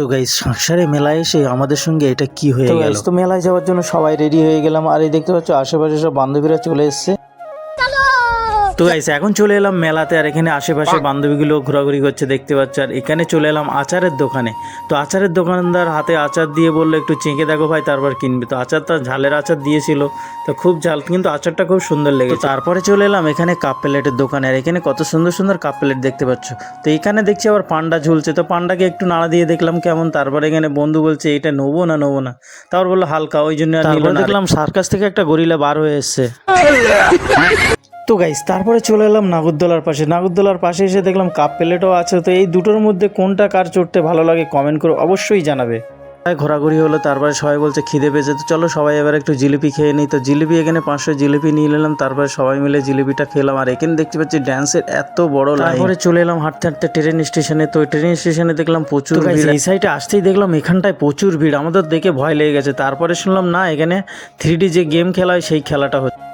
তো গাইস সংসারে মেলায় এসে আমাদের সঙ্গে এটা কি হয়ে গেল। তো মেলায় যাওয়ার জন্য সবাই রেডি হয়ে গেলাম, আর এই দেখতে পাচ্ছ আশেপাশে সব বান্ধবীরা চলে এসেছে। তো গাইস এখন চলে এলাম মেলাতে, আর এখানে আশেপাশে বান্ধবীগুলো ঘোরাঘুরি করছে দেখতে পাচ্ছ। আর এখানে চলে এলাম আচারের দোকানে। তো আচারের দোকানদার হাতে আচার দিয়ে বললো একটু চেখে দেখো ভাই, তারপর কিনবে। তো আচারটা ঝালের আচার দিয়েছিল, তো খুব ঝাল, কিন্তু আচারটা খুব সুন্দর লেগেছে। তারপরে চলে এলাম এখানে কাপ প্লেটের দোকানে, আর এখানে কত সুন্দর সুন্দর কাপ প্লেট দেখতে পাচ্ছ। তো এখানে দেখছি আবার পান্ডা ঝুলছে, তো পান্ডাকে একটু নাড়া দিয়ে দেখলাম কেমন। তারপরে এখানে বন্ধু বলছে এটা নেবো না তারপর বললো হালকা, ওই জন্য দেখলাম সার্কাস থেকে একটা গরিলা বার হয়ে এসছে। তো গাইস তারপরে চলে এলাম নাগরদোলার পাশে। নাগরদোলার পাশে এসে দেখলাম কাপ প্লেটও আছে। তো এই দুটোর মধ্যে কোনটা কার চড়তে ভালো লাগে কমেন্ট করে অবশ্যই জানাবে। ঘোরাঘুরি হলো, তারপরে সবাই বলছে খিদে পেয়েছে, তো চলো সবাই এবার একটু জিলিপি খেয়ে নিই। তো জিলিপি এখানে 500 জিলিপি নিয়ে নিলাম, তারপরে সবাই মিলে জিলিপিটা খেলাম। আর এখানে দেখতে পাচ্ছি ড্যান্সের এত বড় লাইন। তারপরে চলে এলাম হাঁটতে হাঁটতে ট্রেন স্টেশনে। তো ট্রেন স্টেশনে দেখলাম প্রচুর ভিড়। এই সাইডে আসতেই দেখলাম এখানটায় প্রচুর ভিড়, আমাদের দেখে ভয় লেগে গেছে। তারপরে শুনলাম না, এখানে 3D যে গেম খেলা হয় সেই খেলাটা হচ্ছে।